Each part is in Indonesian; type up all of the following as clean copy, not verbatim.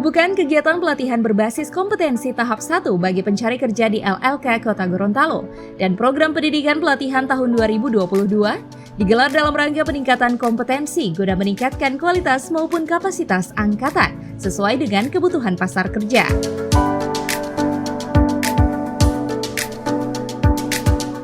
Pembukaan kegiatan pelatihan berbasis kompetensi tahap 1 bagi pencari kerja di LLK Kota Gorontalo dan program pendidikan pelatihan tahun 2022 digelar dalam rangka peningkatan kompetensi guna meningkatkan kualitas maupun kapasitas angkatan sesuai dengan kebutuhan pasar kerja.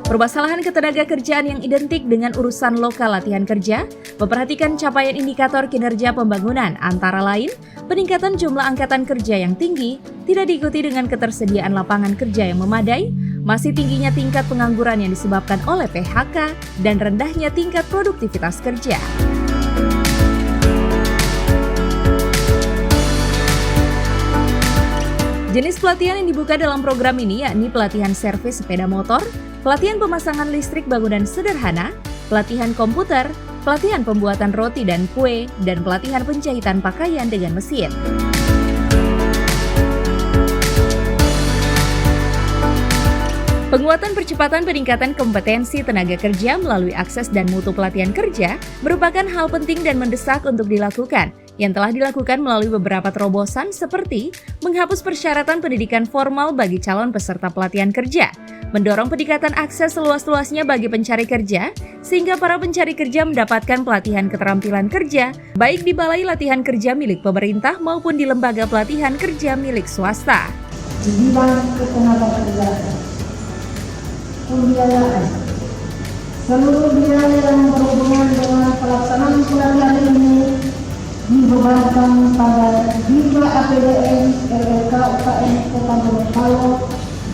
Permasalahan ketenagakerjaan yang identik dengan urusan lokal latihan kerja, memperhatikan capaian indikator kinerja pembangunan antara lain, peningkatan jumlah angkatan kerja yang tinggi, tidak diikuti dengan ketersediaan lapangan kerja yang memadai, masih tingginya tingkat pengangguran yang disebabkan oleh PHK, dan rendahnya tingkat produktivitas kerja. Jenis pelatihan yang dibuka dalam program ini yakni pelatihan servis sepeda motor, pelatihan pemasangan listrik bangunan sederhana, pelatihan komputer, pelatihan pembuatan roti dan kue, dan pelatihan penjahitan pakaian dengan mesin. Penguatan percepatan peningkatan kompetensi tenaga kerja melalui akses dan mutu pelatihan kerja merupakan hal penting dan mendesak untuk dilakukan, yang telah dilakukan melalui beberapa terobosan seperti menghapus persyaratan pendidikan formal bagi calon peserta pelatihan kerja, mendorong peningkatan akses seluas-luasnya bagi pencari kerja, sehingga para pencari kerja mendapatkan pelatihan keterampilan kerja, baik di balai latihan kerja milik pemerintah maupun di lembaga pelatihan kerja milik swasta. Di bidang ketenagakerjaan, pembiayaan, seluruh biaya yang berhubungan dengan pelaksanaan pelatihan ini dibebankan pada Diva APBN LLK UKM Kota Gorontalo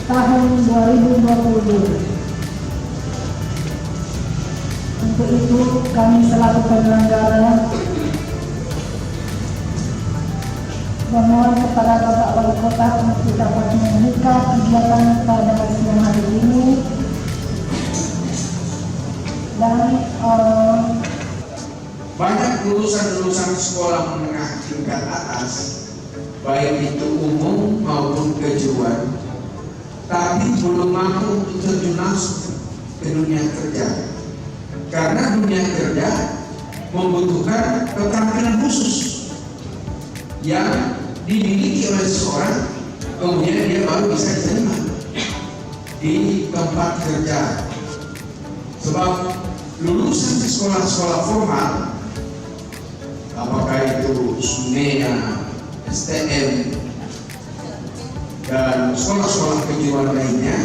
tahun 2022. Untuk itu kami selaku penyelenggara memohon kepada Bapak Wali Kota untuk dapat membuka kegiatan pada siang hari ini dan banyak lulusan-lulusan sekolah menengah tingkat atas, baik itu umum maupun kejuruan, tapi belum mampu untuk terjun langsung ke dunia kerja. Karena dunia kerja membutuhkan keterampilan khusus yang dimiliki oleh seseorang, kemudian dia baru bisa diterima di tempat kerja. Sebab lulusan di sekolah-sekolah formal, apakah itu SUNEA, STM, dan sekolah-sekolah kejuruan lainnya,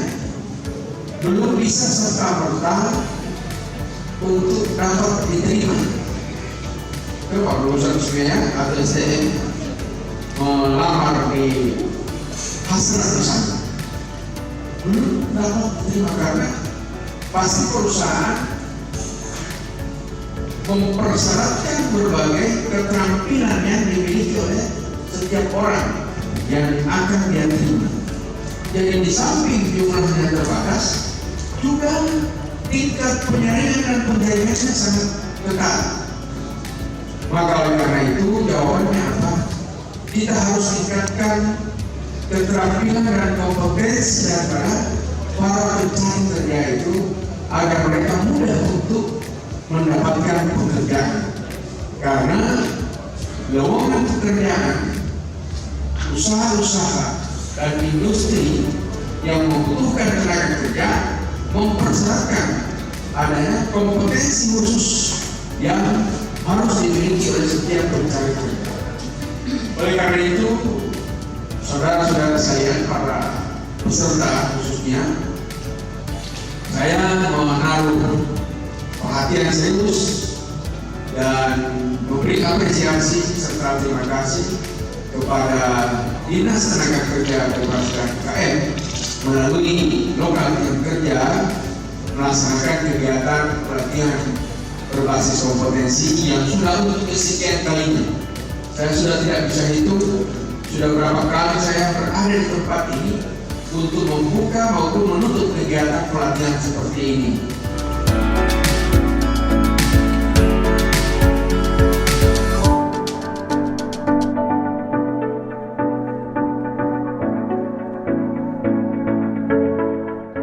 belum bisa serta-merta untuk dapat diterima. Kalau lulusan SUNEA atau STM melamar di hasrat di sana, belum dapat diterima karena pasti perusahaan mempersyaratkan berbagai keterampilan yang dimiliki oleh setiap orang yang akan dia terima. Jadi di samping jumlahnya terbatas, juga tingkat penyaringan dan penjaringannya sangat ketat. Maka oleh karena itu jawabannya apa? Kita harus tingkatkan keterampilan dan kompetensi daripada para pencari kerja itu agar mereka mudah untuk mendapatkan pekerjaan. Karena lowongan pekerjaan, usaha-usaha dan industri yang membutuhkan tenaga kerja mempersyaratkan adanya kompetensi khusus yang harus dimiliki oleh setiap pencari kerja. Oleh karena itu, saudara-saudara saya, para peserta khususnya, saya menaruh perhatian serius dan memberi apresiasi serta terima kasih kepada Dinas Tenaga Kerja Kabupaten UKM melalui lokal latihan kerja melaksanakan kegiatan pelatihan berbasis kompetensi yang sudah untuk kesekian kalinya. Saya sudah tidak bisa hitung sudah berapa kali saya berada di tempat ini untuk membuka maupun menutup kegiatan pelatihan seperti ini.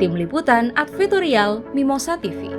Tim Liputan Advertorial Mimosa TV.